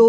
2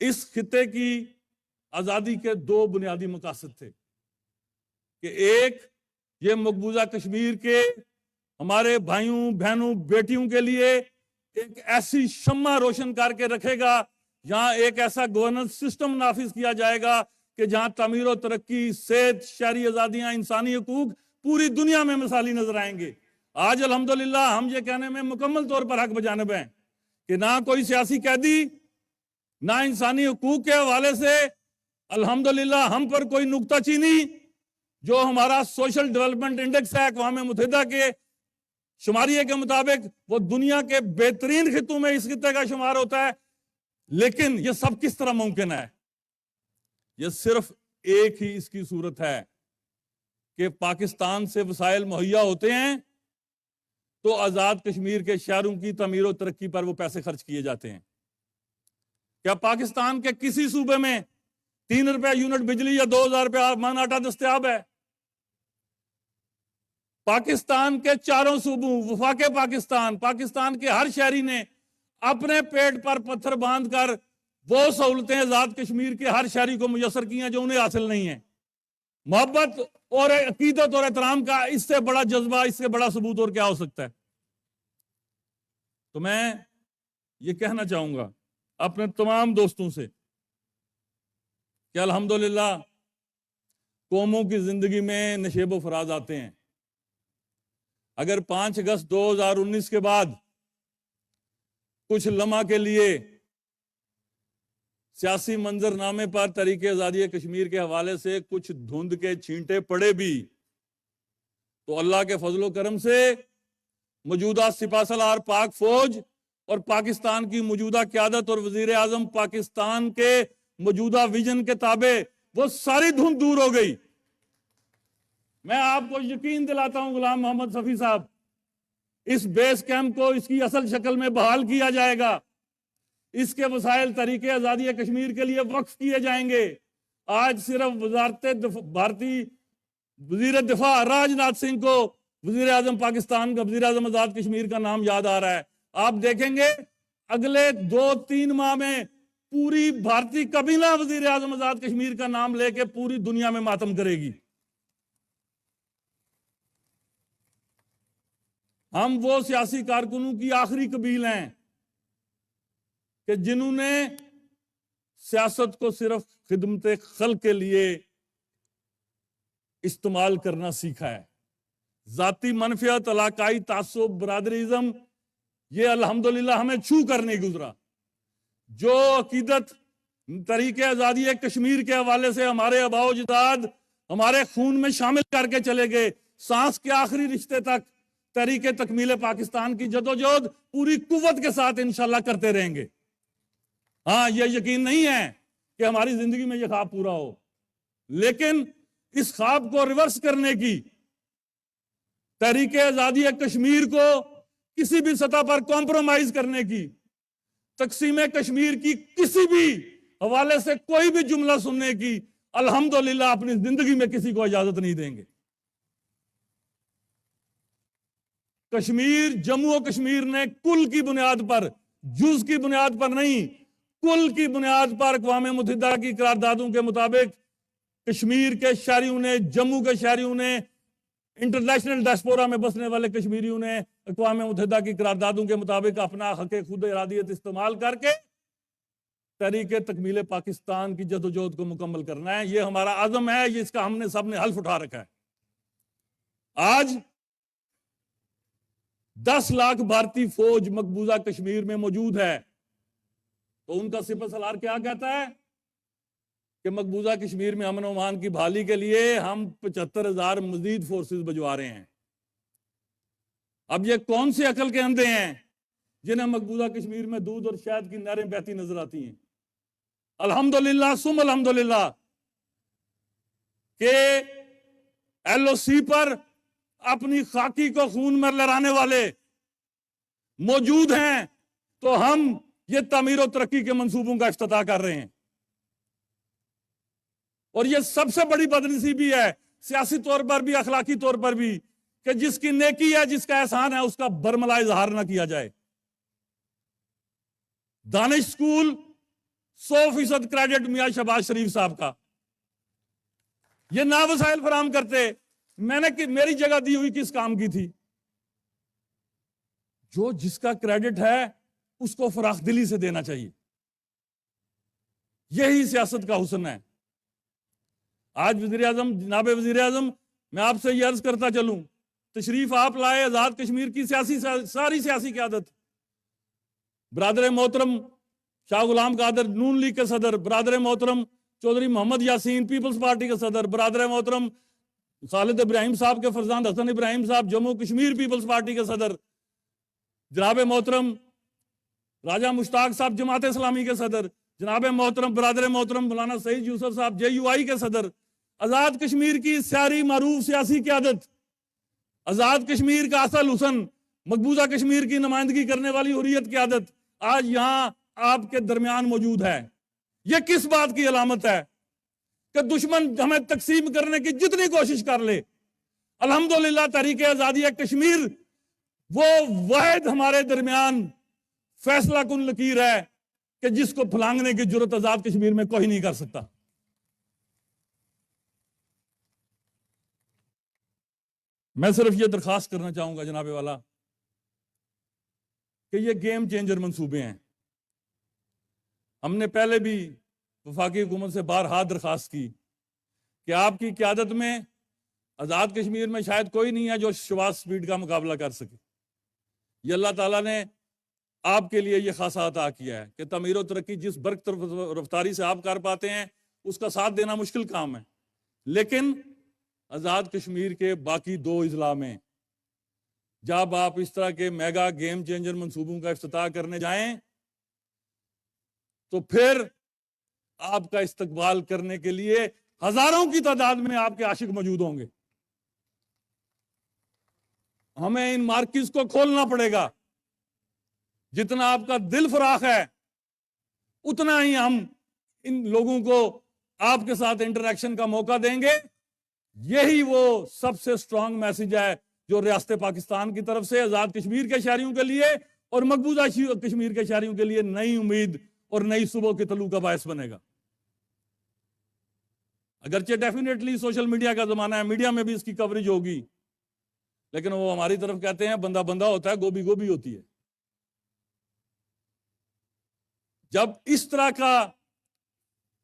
اس خطے کی آزادی کے دو بنیادی مقاصد تھے کہ ایک یہ مقبوضہ کشمیر کے ہمارے بھائیوں بہنوں بیٹیوں کے لیے ایک ایسی شمع روشن کر کے رکھے گا، جہاں ایک ایسا گورننس سسٹم نافذ کیا جائے گا کہ جہاں تعمیر و ترقی، صحت، شہری آزادیاں، انسانی حقوق پوری دنیا میں مثالی نظر آئیں گے۔ آج الحمدللہ ہم یہ کہنے میں مکمل طور پر حق بجانب ہیں کہ نہ کوئی سیاسی قیدی، نہ انسانی حقوق کے حوالے سے الحمدللہ ہم پر کوئی نکتہ چینی۔ جو ہمارا سوشل ڈیولپمنٹ انڈیکس ہے اقوام متحدہ کے شماریے کے مطابق، وہ دنیا کے بہترین خطوں میں اس خطے کا شمار ہوتا ہے۔ لیکن یہ سب کس طرح ممکن ہے؟ یہ صرف ایک ہی اس کی صورت ہے کہ پاکستان سے وسائل مہیا ہوتے ہیں تو آزاد کشمیر کے شہروں کی تعمیر و ترقی پر وہ پیسے خرچ کیے جاتے ہیں۔ کیا پاکستان کے کسی صوبے میں 3 روپے یونٹ بجلی یا 2000 روپے من آٹا دستیاب ہے؟ پاکستان کے چاروں صوبوں، وفاق پاکستان کے ہر شہری نے اپنے پیٹ پر پتھر باندھ کر وہ سہولتیں آزاد کشمیر کے ہر شہری کو میسر کی ہیں جو انہیں حاصل نہیں ہیں۔ محبت اور عقیدت اور احترام کا اس سے بڑا جذبہ، اس سے بڑا ثبوت اور کیا ہو سکتا ہے؟ تو میں یہ کہنا چاہوں گا اپنے تمام دوستوں سے کہ الحمدللہ قوموں کی زندگی میں نشیب و فراز آتے ہیں۔ اگر 5 اگست 2019 کے بعد کچھ لمحہ کے لیے سیاسی منظرنامے پر تحریک آزادی کشمیر کے حوالے سے کچھ دھند کے چھینٹے پڑے بھی، تو اللہ کے فضل و کرم سے موجودہ سپاہ سالار پاک فوج اور پاکستان کی موجودہ قیادت اور وزیر اعظم پاکستان کے موجودہ ویژن کے تابع وہ ساری دھند دور ہو گئی۔ میں آپ کو یقین دلاتا ہوں غلام محمد صفی صاحب، اس بیس کیمپ کو اس کی اصل شکل میں بحال کیا جائے گا، اس کے وسائل تحریک آزادی کشمیر کے لیے وقف کیے جائیں گے۔ آج صرف بھارتی وزیر دفاع راج ناتھ سنگھ کو وزیر اعظم پاکستان کا، وزیر اعظم آزاد کشمیر کا نام یاد آ رہا ہے۔ آپ دیکھیں گے اگلے 2-3 ماہ میں پوری بھارتی کابینہ وزیر اعظم آزاد کشمیر کا نام لے کے پوری دنیا میں ماتم کرے گی۔ ہم وہ سیاسی کارکنوں کی آخری قبیل ہیں کہ جنہوں نے سیاست کو صرف خدمت خلق کے لیے استعمال کرنا سیکھا ہے۔ ذاتی منفعت، علاقائی تعصب، برادریزم، یہ الحمدللہ ہمیں چھو کر نہیں گزرا۔ جو عقیدت تحریک آزادی کشمیر کے حوالے سے ہمارے آباء و اجداد ہمارے خون میں شامل کر کے چلے گئے، سانس کے آخری رشتے تک تحریک تکمیل پاکستان کی جدوجہد پوری قوت کے ساتھ انشاءاللہ کرتے رہیں گے۔ ہاں، یہ یقین نہیں ہے کہ ہماری زندگی میں یہ خواب پورا ہو، لیکن اس خواب کو ریورس کرنے کی، تحریک آزادی کشمیر کو کسی بھی سطح پر کمپرومائز کرنے کی، تقسیم کشمیر کی کسی بھی حوالے سے کوئی بھی جملہ سننے کی الحمدللہ اپنی زندگی میں کسی کو اجازت نہیں دیں گے۔ کشمیر، جموں و کشمیر نے کل کی بنیاد پر، جز کی بنیاد پر نہیں، کل کی بنیاد پر اقوام متحدہ کی قراردادوں کے مطابق کشمیر کے شہریوں نے، جموں کے شہریوں نے، انٹرنیشنل ڈائسپورا میں بسنے والے کشمیریوں نے اقوام متحدہ کی قراردادوں کے مطابق اپنا حق خود ارادیت استعمال کر کے تحریک تکمیل پاکستان کی جدوجہد کو مکمل کرنا ہے۔ یہ ہمارا عزم ہے، یہ اس کا ہم نے سب نے حلف اٹھا رکھا ہے۔ آج 10 لاکھ بھارتی فوج مقبوضہ کشمیر میں موجود ہے، تو ان کا سپہ سالار کیا کہتا ہے کہ مقبوضہ کشمیر میں امن و امان کی بحالی کے لیے ہم 75,000 مزید فورسز بھجوا رہے ہیں۔ اب یہ کون سے عقل کے اندھے ہیں جنہیں مقبوضہ کشمیر میں دودھ اور شہد کی نہریں بہتی نظر آتی ہیں؟ الحمدللہ ثم الحمدللہ کہ ایل او سی پر اپنی خاکی کو خون میں لہرانے والے موجود ہیں، تو ہم یہ تعمیر و ترقی کے منصوبوں کا افتتاح کر رہے ہیں۔ اور یہ سب سے بڑی بدنصیبی ہے، سیاسی طور پر بھی، اخلاقی طور پر بھی، کہ جس کی نیکی ہے، جس کا احسان ہے، اس کا برملا اظہار نہ کیا جائے۔ دانش سکول 100% کریڈٹ میاں شہباز شریف صاحب کا. یہ نہ وسائل فراہم کرتے میں نے میری جگہ دی ہوئی کس کام کی تھی. جو جس کا کریڈٹ ہے اس کو فراخ دلی سے دینا چاہیے. یہی سیاست کا حسن ہے. آج وزیر اعظم، جناب وزیر اعظم، میں آپ سے یہ عرض کرتا چلوں، تشریف آپ لائے آزاد کشمیر کی ساری سیاسی قیادت، برادر محترم شاہ غلام قادر نون لیگ کے صدر، برادر محترم چودھری محمد یاسین پیپلز پارٹی کے صدر، برادر محترم خالد ابراہیم صاحب کے فرزند حسن ابراہیم صاحب جموں کشمیر پیپلز پارٹی کے صدر، جناب محترم راجہ مشتاق صاحب جماعت اسلامی کے صدر، جناب محترم برادر محترم مولانا سعید یوسف صاحب JUI کے صدر، آزاد کشمیر کی ساری معروف سیاسی قیادت، آزاد کشمیر کا اصل حسن، مقبوضہ کشمیر کی نمائندگی کرنے والی حریت قیادت آج یہاں آپ کے درمیان موجود ہے. یہ کس بات کی علامت ہے کہ دشمن ہمیں تقسیم کرنے کی جتنی کوشش کر لے، الحمدللہ تحریک آزادی کشمیر وہ واحد ہمارے درمیان فیصلہ کن لکیر ہے کہ جس کو پھلانگنے کی جرت آزاد کشمیر میں کوئی نہیں کر سکتا. میں صرف یہ درخواست کرنا چاہوں گا جناب والا کہ یہ گیم چینجر منصوبے ہیں. ہم نے پہلے بھی وفاقی حکومت سے بارہا درخواست کی کہ آپ کی قیادت میں آزاد کشمیر میں شاید کوئی نہیں ہے جو شواز سپیڈ کا مقابلہ کر سکے. یہ اللہ تعالیٰ نے آپ کے لیے یہ خاصا عطا کیا ہے کہ تعمیر و ترقی جس برق رفتاری سے آپ کر پاتے ہیں اس کا ساتھ دینا مشکل کام ہے. لیکن آزاد کشمیر کے باقی 2 اضلاع میں جب آپ اس طرح کے میگا گیم چینجر منصوبوں کا افتتاح کرنے جائیں تو پھر آپ کا استقبال کرنے کے لیے ہزاروں کی تعداد میں آپ کے عاشق موجود ہوں گے. ہمیں ان مارکیز کو کھولنا پڑے گا. جتنا آپ کا دل فراخ ہے اتنا ہی ہم ان لوگوں کو آپ کے ساتھ انٹریکشن کا موقع دیں گے. یہی وہ سب سے سٹرونگ میسج ہے جو ریاست پاکستان کی طرف سے آزاد کشمیر کے شہریوں کے لیے اور مقبوضہ کشمیر کے شہریوں کے لیے نئی امید اور نئی صبح کے طلوع کا باعث بنے گا. اگرچہ ڈیفینیٹلی سوشل میڈیا کا زمانہ ہے، میڈیا میں بھی اس کی کوریج ہوگی، لیکن وہ ہماری طرف کہتے ہیں بندہ بندہ ہوتا ہے، گوبھی گوبھی ہوتی ہے. جب اس طرح کا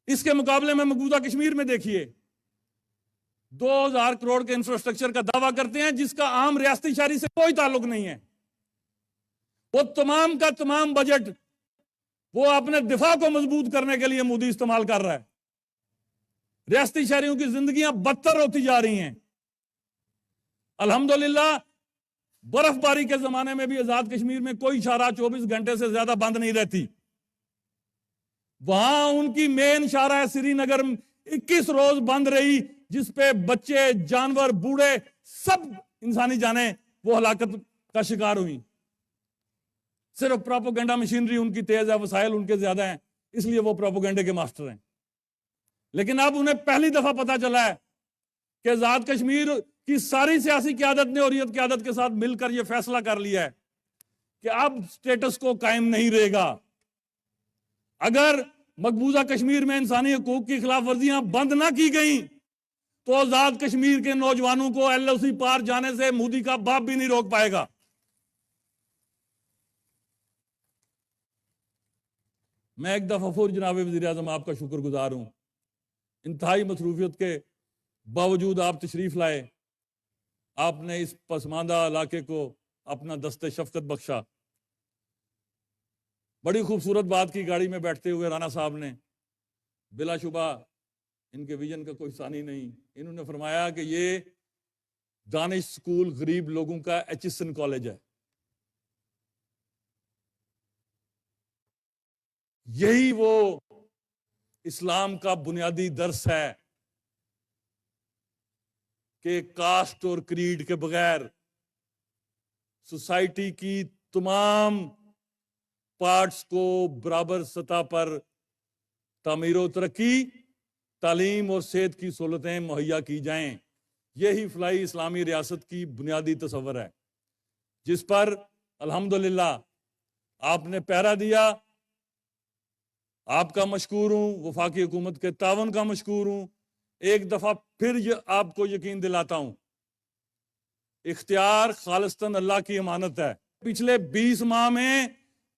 اس کے مقابلے میں مقبوضہ کشمیر میں دیکھیے 2000 کروڑ کے انفراسٹرکچر کا دعویٰ کرتے ہیں جس کا عام ریاستی شہری سے کوئی تعلق نہیں ہے. وہ تمام کا تمام بجٹ وہ اپنے دفاع کو مضبوط کرنے کے لیے مودی استعمال کر رہا ہے. ریاستی شہریوں کی زندگیاں بدتر ہوتی جا رہی ہیں. الحمدللہ برف باری کے زمانے میں بھی آزاد کشمیر میں کوئی شاہراہ 24 گھنٹے سے زیادہ بند نہیں رہتی. وہاں ان کی مین شاہراہ سری نگر 21 روز بند رہی، جس پہ بچے، جانور، بوڑھے، سب انسانی جانیں وہ ہلاکت کا شکار ہوئی. صرف پروپیگنڈا مشینری ان کی تیز ہے، وسائل ان کے زیادہ ہیں، اس لیے وہ پروپیگنڈے کے ماسٹر ہیں. لیکن اب انہیں پہلی دفعہ پتا چلا ہے کہ آزاد کشمیر کی ساری سیاسی قیادت نے حریت قیادت کے ساتھ مل کر یہ فیصلہ کر لیا ہے کہ اب سٹیٹس کو قائم نہیں رہے گا. اگر مقبوضہ کشمیر میں انسانی حقوق کی خلاف ورزیاں بند نہ کی گئیں تو آزاد کشمیر کے نوجوانوں کو LOC پار جانے سے مودی کا باپ بھی نہیں روک پائے گا. میں ایک دفعہ پھر جناب وزیر اعظم آپ کا شکر گزار ہوں. انتہائی مصروفیت کے باوجود آپ تشریف لائے، آپ نے اس پسماندہ علاقے کو اپنا دست شفقت بخشا. بڑی خوبصورت بات کی گاڑی میں بیٹھتے ہوئے رانا صاحب نے. بلا شبہ ان کے ویژن کا کوئی ثانی نہیں. انہوں نے فرمایا کہ یہ دانش سکول غریب لوگوں کا ایچسن کالج ہے. یہی وہ اسلام کا بنیادی درس ہے کہ کاسٹ اور کریڈ کے بغیر سوسائٹی کی تمام پارٹس کو برابر سطح پر تعمیر و ترقی، تعلیم اور صحت کی سہولتیں مہیا کی جائیں. یہی فلاحی اسلامی ریاست کی بنیادی تصور ہے جس پر الحمدللہ آپ نے پہرا دیا. آپ کا مشکور ہوں, وفاقی حکومت کے تعاون کا مشکور ہوں. ایک دفعہ پھر آپ کو یقین دلاتا ہوں, اختیار خالصتاً اللہ کی امانت ہے. پچھلے 20 ماہ میں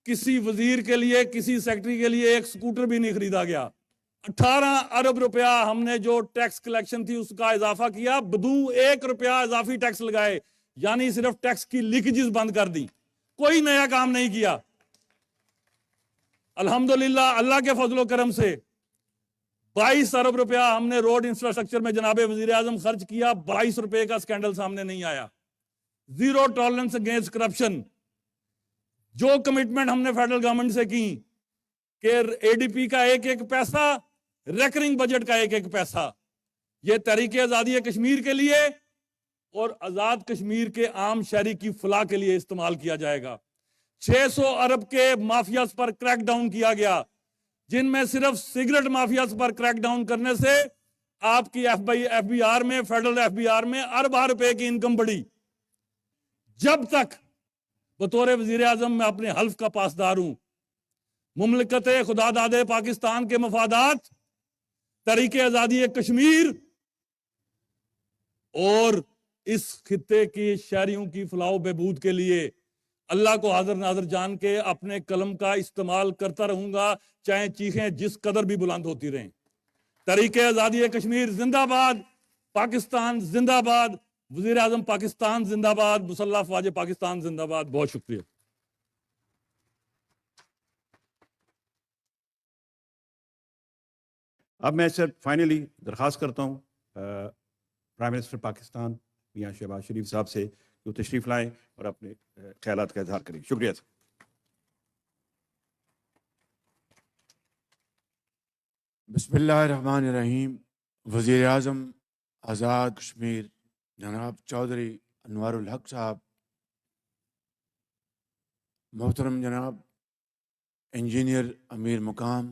کسی وزیر کے لیے, کسی سیکٹری کے لیے ایک سکوٹر بھی نہیں خریدا گیا. 18 ارب روپیہ ہم نے جو ٹیکس کلیکشن تھی اس کا اضافہ کیا, بدون 1 روپیہ اضافی ٹیکس لگائے, یعنی صرف ٹیکس کی لیکیجز بند کر دی, کوئی نیا کام نہیں کیا. الحمدللہ اللہ کے فضل و کرم سے 22 ارب روپیہ ہم نے روڈ انفراسٹرکچر میں جناب وزیر اعظم خرچ کیا, 22 روپے کا سکینڈل سامنے نہیں آیا. Zero tolerance against corruption. جو کمٹمنٹ ہم نے فیڈرل گورنمنٹ سے کی کہ اے ڈی پی کا 1-1 پیسہ, ریکرنگ بجٹ کا 1-1 پیسہ, یہ تحریک آزادی کشمیر کے لیے اور آزاد کشمیر کے عام شہری کی فلاح کے لیے استعمال کیا جائے گا. 600 ارب کے مافیاز پر کریک ڈاؤن کیا گیا, جن میں صرف سگریٹ مافیاز پر کریک ڈاؤن کرنے سے آپ کی ایف بی آر میں, فیڈرل ایف بی آر میں ارباں روپے کی انکم بڑھی. جب تک بطور وزیر اعظم میں اپنے حلف کا پاسدار ہوں, مملکت خدا داد پاکستان کے مفادات, تحریک آزادی کشمیر اور اس خطے کے شہریوں کی فلاح و بہبود کے لیے اللہ کو حاضر ناظر جان کے اپنے قلم کا استعمال کرتا رہوں گا, چاہے چیخیں جس قدر بھی بلند ہوتی رہیں. تحریک آزادی کشمیر زندہ باد, پاکستان زندہ باد, وزیر اعظم پاکستان زندہ باد, مسلح افواج پاکستان زندہ باد. بہت شکریہ. اب میں صرف فائنلی درخواست کرتا ہوں پرائم منسٹر پاکستان میاں شہباز شریف صاحب سے کہ وہ تشریف لائیں اور اپنے خیالات کا اظہار کریں. شکریہ سر. بسم اللہ الرحمن الرحیم. وزیر اعظم آزاد کشمیر جناب چودھری انوار الحق صاحب, محترم جناب engineer Amir Muqam,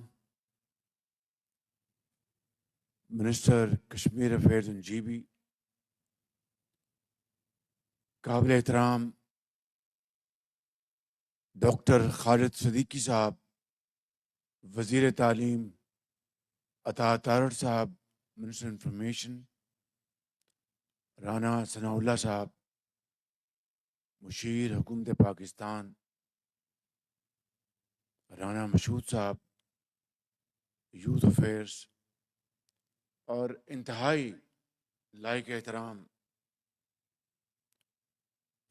minister Kashmir affairs and G B, قابل احترام ڈاکٹر خالد صدیقی صاحب, وزیر تعلیم عطا تارڑ صاحب, منسٹر انفارمیشن رانا ثناء اللہ صاحب, مشیر حکومت پاکستان رانا مشہود صاحب, یوتھ افیئرس, اور انتہائی لائق احترام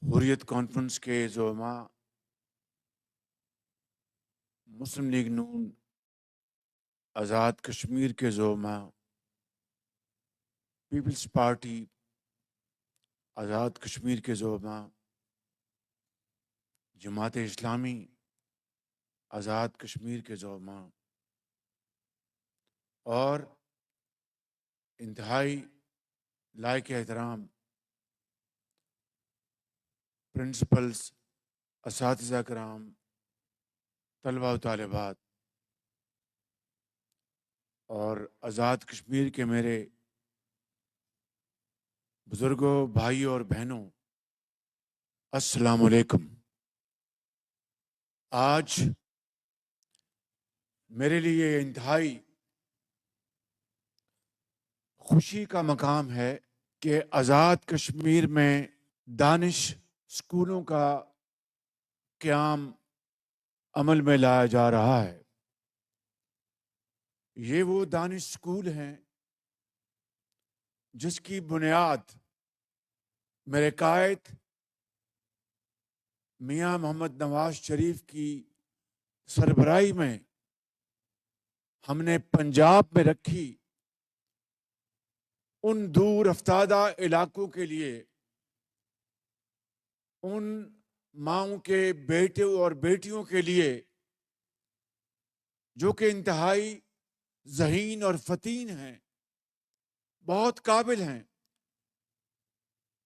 حریت کانفرنس کے زعماء, مسلم لیگ نون آزاد کشمیر کے زعماء, پیپلز پارٹی آزاد کشمیر کے زعماء, جماعت اسلامی آزاد کشمیر کے زعماء, اور انتہائی لائق احترام پرنسپلز, اساتذہ کرام, طلباء و طالبات, اور آزاد کشمیر کے میرے بزرگوں, بھائیوں اور بہنوں, السلام علیکم. آج میرے لیے انتہائی خوشی کا مقام ہے کہ آزاد کشمیر میں دانش اسکولوں کا قیام عمل میں لایا جا رہا ہے. یہ وہ دانش اسکول ہیں جس کی بنیاد میرے قائد میاں محمد نواز شریف کی سربراہی میں ہم نے پنجاب میں رکھی, ان دور افتادہ علاقوں کے لیے, ان ماؤں کے بیٹوں اور بیٹیوں کے لیے جو کہ انتہائی ذہین اور فتین ہیں, بہت قابل ہیں.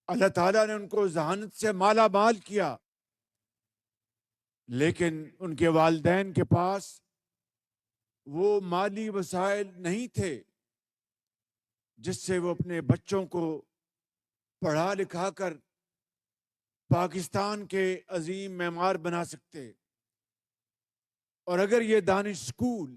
اللہ تعالیٰ نے ان کو ذہانت سے مالا مال کیا, لیکن ان کے والدین کے پاس وہ مالی وسائل نہیں تھے جس سے وہ اپنے بچوں کو پڑھا لکھا کر پاکستان کے عظیم معمار بنا سکتے. اور اگر یہ دانش اسکول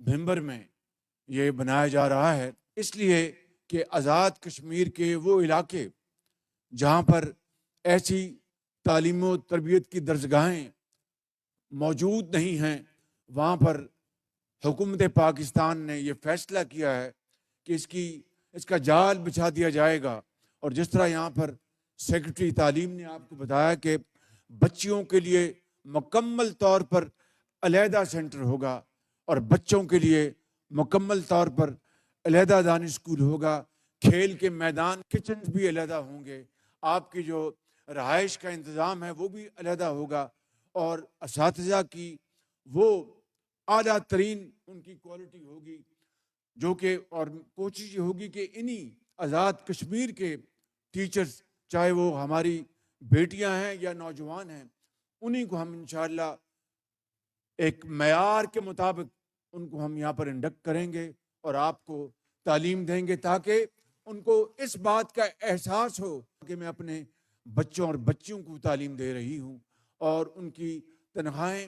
بھمبر میں یہ بنایا جا رہا ہے، اس لیے کہ آزاد کشمیر کے وہ علاقے جہاں پر ایسی تعلیم و تربیت کی درسگاہیں موجود نہیں ہیں، وہاں پر حکومت پاکستان نے یہ فیصلہ کیا ہے کہ اس کا جال بچھا دیا جائے گا. اور جس طرح یہاں پر سیکرٹری تعلیم نے آپ کو بتایا کہ بچیوں کے لیے مکمل طور پر علیحدہ سینٹر ہوگا اور بچوں کے لیے مکمل طور پر علیحدہ دانش اسکول ہوگا، کھیل کے میدان کچن بھی علیحدہ ہوں گے، آپ کی جو رہائش کا انتظام ہے وہ بھی علیحدہ ہوگا، اور اساتذہ کی وہ اعلیٰ ترین ان کی کوالٹی ہوگی، جو کہ اور کوشش یہ ہوگی کہ انہی آزاد کشمیر کے ٹیچرز، چاہے وہ ہماری بیٹیاں ہیں یا نوجوان ہیں، انہی کو ہم انشاءاللہ ایک معیار کے مطابق ان کو ہم یہاں پر انڈکٹ کریں گے اور آپ کو تعلیم دیں گے، تاکہ ان کو اس بات کا احساس ہو کہ میں اپنے بچوں اور بچیوں کو تعلیم دے رہی ہوں، اور ان کی تنخواہیں،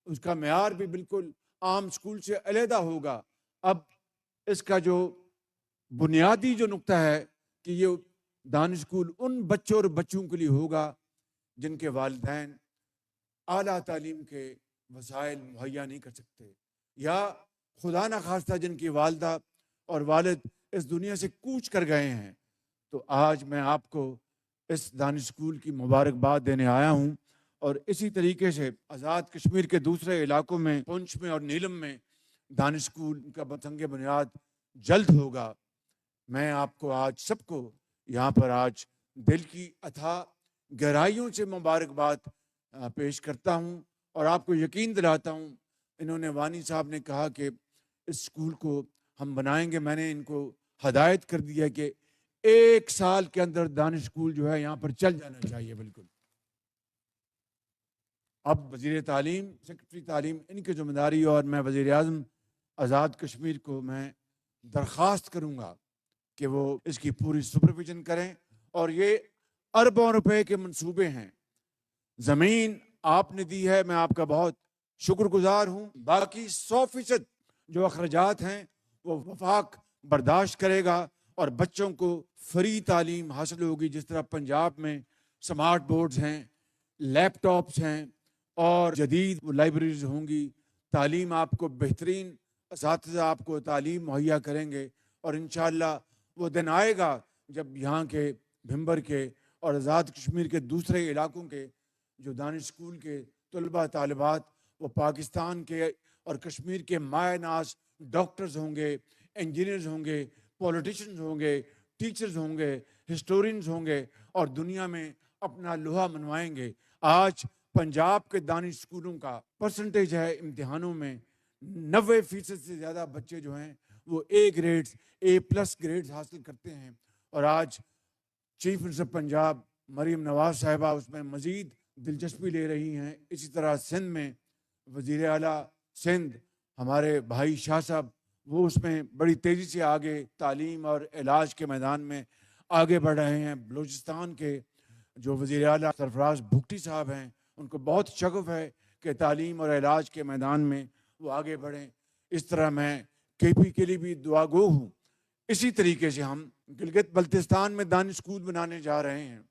اس کا معیار بھی بالکل عام اسکول سے علیحدہ ہوگا. اب اس کا جو بنیادی جو نقطہ ہے کہ یہ دانش اسکول ان بچوں اور بچوں کے لیے ہوگا جن کے والدین اعلیٰ تعلیم کے وسائل مہیا نہیں کر سکتے، یا خدا نخواستہ جن کی والدہ اور والد اس دنیا سے کوچ کر گئے ہیں. تو آج میں آپ کو اس دانش اسکول کی مبارکباد دینے آیا ہوں، اور اسی طریقے سے آزاد کشمیر کے دوسرے علاقوں میں پونچھ میں اور نیلم میں دانش اسکول کا سنگ بنیاد جلد ہوگا. میں آپ کو آج سب کو یہاں پر آج دل کی اتھا گہرائیوں سے مبارکباد پیش کرتا ہوں، اور آپ کو یقین دلاتا ہوں. انہوں نے وانی صاحب نے کہا کہ اس اسکول کو ہم بنائیں گے، میں نے ان کو ہدایت کر دی ہے کہ 1 سال کے اندر دانش اسکول جو ہے یہاں پر چل جانا چاہیے. بالکل اب وزیر تعلیم، سیکرٹری تعلیم، ان کی ذمہ داری، اور میں وزیر اعظم آزاد کشمیر کو میں درخواست کروں گا کہ وہ اس کی پوری سپرویژن کریں. اور یہ اربوں روپے کے منصوبے ہیں، زمین آپ نے دی ہے، میں آپ کا بہت شکر گزار ہوں. باقی 100% جو اخراجات ہیں وہ وفاق برداشت کرے گا، اور بچوں کو فری تعلیم حاصل ہوگی. جس طرح پنجاب میں سمارٹ بورڈز ہیں، لیپ ٹاپس ہیں، اور جدید لائبریریز ہوں گی. تعلیم آپ کو بہترین اساتذہ آپ کو تعلیم مہیا کریں گے، اور انشاءاللہ وہ دن آئے گا جب یہاں کے بھمبر کے اور آزاد کشمیر کے دوسرے علاقوں کے جو دانش اسکول کے طلباء طالبات وہ پاکستان کے اور کشمیر کے مایہ ناز ڈاکٹرز ہوں گے، انجینئرز ہوں گے، پولیٹیشنز ہوں گے، ٹیچرز ہوں گے، ہسٹورینز ہوں گے، اور دنیا میں اپنا لوہا منوائیں گے. آج پنجاب کے دانش اسکولوں کا پرسنٹیج ہے امتحانوں میں 90% سے زیادہ بچے جو ہیں وہ A+ گریڈز حاصل کرتے ہیں. اور آج چیف منسٹر پنجاب مریم نواز صاحبہ اس میں مزید دلچسپی لے رہی ہیں. اسی طرح سندھ میں وزیر اعلیٰ سندھ ہمارے بھائی شاہ صاحب وہ اس میں بڑی تیزی سے آگے تعلیم اور علاج کے میدان میں آگے بڑھ رہے ہیں. بلوچستان کے جو وزیر اعلیٰ سرفراز بھگٹی صاحب ہیں ان کو بہت شغف ہے کہ تعلیم اور علاج کے میدان میں وہ آگے بڑھیں. اس طرح میں KP کے لیے بھی دعا گو ہوں. اسی طریقے سے ہم گلگت بلتستان میں دانش اسکول بنانے جا رہے ہیں.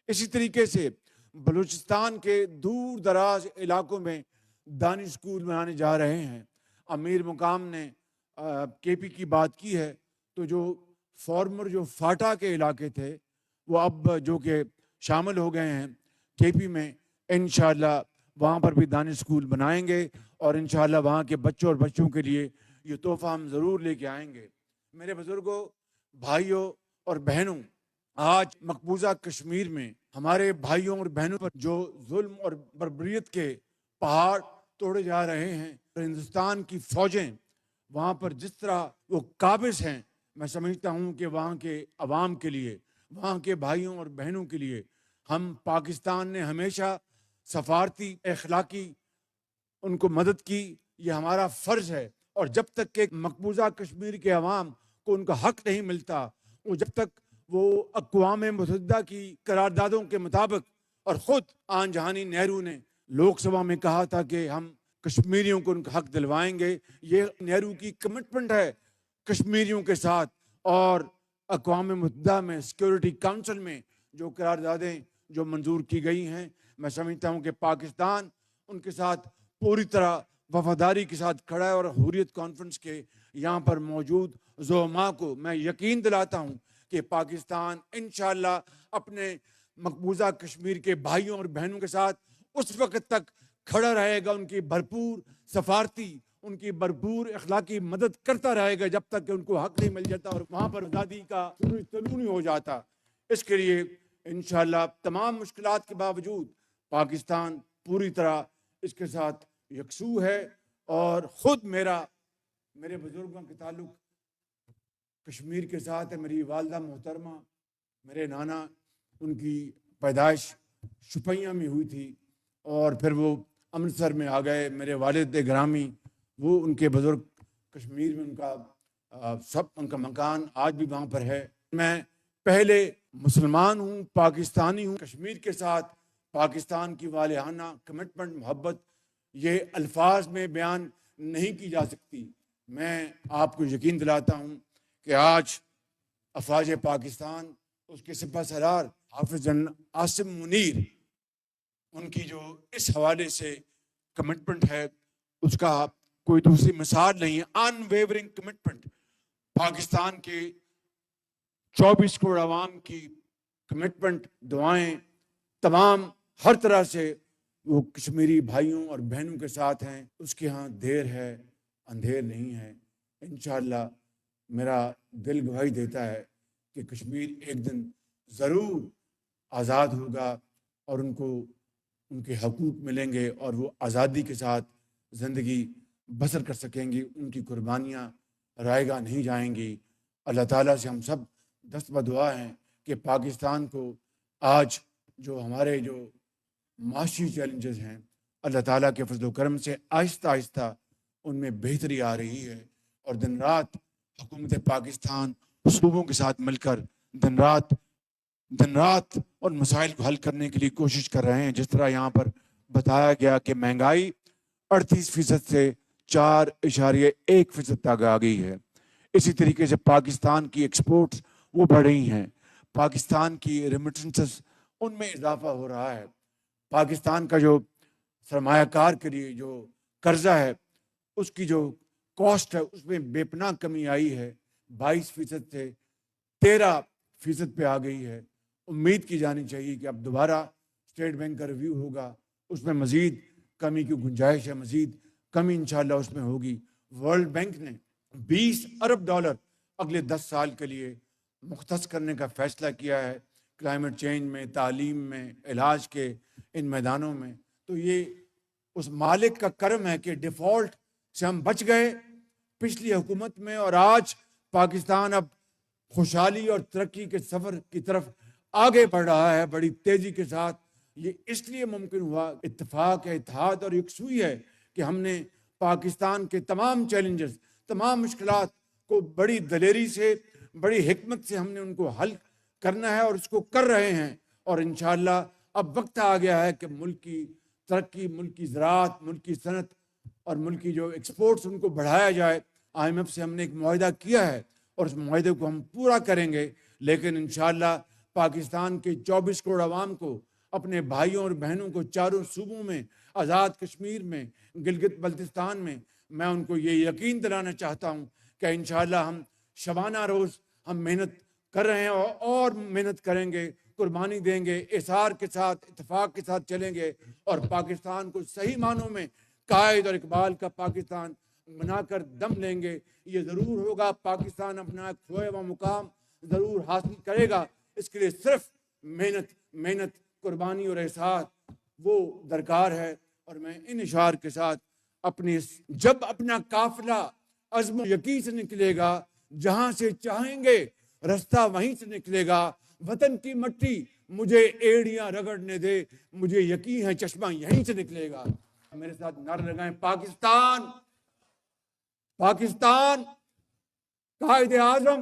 اسی طریقے سے بلوچستان کے دور دراز علاقوں میں دانش اسکول بنانے جا رہے ہیں. امیر مقام نے KP کی بات کی ہے، تو جو فارمر جو فاٹا کے علاقے تھے وہ اب جو کہ شامل ہو گئے ہیں KP میں، انشاءاللہ وہاں پر بھی دانش اسکول بنائیں گے، اور انشاءاللہ وہاں کے بچوں اور بچوں کے لیے یہ تحفہ ہم ضرور لے کے آئیں گے. میرے بزرگوں، بھائیوں اور بہنوں، آج مقبوضہ کشمیر میں ہمارے بھائیوں اور بہنوں پر جو ظلم اور بربریت کے پہاڑ توڑے جا رہے ہیں، ہندوستان کی فوجیں وہاں پر جس طرح وہ قابض ہیں، میں سمجھتا ہوں کہ وہاں کے عوام کے لیے، وہاں کے بھائیوں اور بہنوں کے لیے ہم پاکستان نے ہمیشہ سفارتی اخلاقی ان کو مدد کی. یہ ہمارا فرض ہے. اور جب تک کہ مقبوضہ کشمیر کے عوام کو ان کا حق نہیں ملتا، وہ جب تک وہ اقوام متحدہ کی قراردادوں کے مطابق، اور خود آن جہانی نہرو نے لوک سبھا میں کہا تھا کہ ہم کشمیریوں کو ان کا حق دلوائیں گے. یہ نہرو کی کمٹمنٹ ہے کشمیریوں کے ساتھ. اور اقوام متحدہ میں سیکورٹی کونسل میں جو قراردادیں جو منظور کی گئی ہیں, میں سمجھتا ہوں کہ پاکستان ان کے ساتھ پوری طرح وفاداری کے ساتھ کھڑا ہے. اور حریت کانفرنس کے یہاں پر موجود زعماء کو میں یقین دلاتا ہوں کہ پاکستان انشاءاللہ اپنے مقبوضہ کشمیر کے بھائیوں اور بہنوں کے ساتھ اس وقت تک کھڑا رہے گا, ان کی بھرپور سفارتی, ان کی بھرپور اخلاقی مدد کرتا رہے گا جب تک کہ ان کو حق نہیں مل جاتا اور وہاں پر آزادی کا طلوع نہیں ہو جاتا. اس کے لیے انشاءاللہ تمام مشکلات کے باوجود پاکستان پوری طرح اس کے ساتھ یکسو ہے. اور خود میرے بزرگوں کے تعلق کشمیر کے ساتھ ہے. میری والدہ محترمہ, میرے نانا, ان کی پیدائش شپیاں میں ہوئی تھی اور پھر وہ امرتسر میں آ گئے. میرے والد گرامی وہ ان کے بزرگ کشمیر میں ان کا مکان آج بھی وہاں پر ہے. میں پہلے مسلمان ہوں, پاکستانی ہوں. کشمیر کے ساتھ پاکستان کی والہانہ کمٹمنٹ, محبت, یہ الفاظ میں بیان نہیں کی جا سکتی. میں آپ کو یقین دلاتا ہوں کہ آج افواج پاکستان, اس کے سپہ سالار حافظ عاصم منیر, ان کی جو اس حوالے سے کمٹمنٹ ہے اس کا کوئی دوسری مثال نہیں ہے. ان ویورنگ کمٹمنٹ, پاکستان کے 24 کروڑ عوام کی کمٹمنٹ, دعائیں تمام ہر طرح سے وہ کشمیری بھائیوں اور بہنوں کے ساتھ ہیں. اس کے ہاں دیر ہے اندھیر نہیں ہے. انشاءاللہ میرا دل گواہی دیتا ہے کہ کشمیر ایک دن ضرور آزاد ہوگا اور ان کو ان کے حقوق ملیں گے اور وہ آزادی کے ساتھ زندگی بسر کر سکیں گی. ان کی قربانیاں رائے گاہ نہیں جائیں گی. اللہ تعالیٰ سے ہم سب دست بدعا ہیں کہ پاکستان کو آج جو ہمارے جو معاشی چیلنجز ہیں, اللہ تعالیٰ کے فضل و کرم سے آہستہ آہستہ ان میں بہتری آ رہی ہے. اور دن رات حکومت پاکستان صوبوں کے ساتھ مل کر دن رات ان مسائل کو حل کرنے کے لیے کوشش کر رہے ہیں. جس طرح یہاں پر بتایا گیا کہ مہنگائی 38% سے 4.1% تک آ گئی ہے. اسی طریقے سے پاکستان کی ایکسپورٹس وہ بڑھ رہی ہیں. پاکستان کی ریمیٹنسز ان میں اضافہ ہو رہا ہے. پاکستان کا جو سرمایہ کار کے لیے جو قرضہ ہے اس کی جو کاسٹ ہے اس میں بے پناہ کمی آئی ہے. 22% سے 13% پہ آ گئی ہے. امید کی جانی چاہیے کہ اب دوبارہ اسٹیٹ بینک کا ریویو ہوگا, اس میں مزید کمی کی گنجائش ہے, مزید کمی انشاءاللہ اس میں ہوگی. ورلڈ بینک نے $20 ارب اگلے 10 سال کے لیے مختص کرنے کا فیصلہ کیا ہے کلائمیٹ چینج میں, تعلیم میں, علاج کے ان میدانوں میں. تو یہ اس مالک کا کرم ہے کہ ڈیفالٹ سے ہم بچ گئے پچھلی حکومت میں, اور آج پاکستان اب خوشحالی اور ترقی کے سفر کی طرف آگے بڑھ رہا ہے بڑی تیزی کے ساتھ. یہ اس لیے ممکن ہوا, اتفاق ہے, اتحاد اور یکسوئی ہے کہ ہم نے پاکستان کے تمام چیلنجز, تمام مشکلات کو بڑی دلیری سے, بڑی حکمت سے ہم نے ان کو حل کرنا ہے اور اس کو کر رہے ہیں. اور انشاءاللہ اب وقت آ گیا ہے کہ ملک کی ترقی, ملک کی زراعت, ملک کی صنعت اور ملک کی جو ایکسپورٹس ان کو بڑھایا جائے. IMF سے ہم نے ایک معاہدہ کیا ہے اور اس معاہدے کو ہم پورا کریں گے. لیکن انشاءاللہ پاکستان کے 24 کروڑ عوام کو, اپنے بھائیوں اور بہنوں کو چاروں صوبوں میں, آزاد کشمیر میں, گلگت بلتستان میں ان کو یہ یقین دلانا چاہتا ہوں کہ انشاءاللہ ہم شبانہ روز ہم محنت کر رہے ہیں اور محنت کریں گے, قربانی دیں گے, اصرار کے ساتھ, اتفاق کے ساتھ چلیں گے اور پاکستان کو صحیح معنوں میں قائد اور اقبال کا پاکستان بنا کر دم لیں گے. یہ ضرور ہوگا, پاکستان اپنا کھویا ہوا مقام ضرور حاصل کرے گا. اس کے لیے صرف محنت, قربانی اور احساس وہ درکار ہے. اور میں ان اشعار کے ساتھ جب اپنا قافلہ عزم و یقین سے نکلے گا, جہاں سے چاہیں گے رستہ وہیں سے نکلے گا. وطن کی مٹی مجھے ایڑیاں رگڑنے دے, مجھے یقین ہے چشمہ یہیں سے نکلے گا. میرے ساتھ نعرہ لگائیں, پاکستان, پاکستان, قائد اعظم.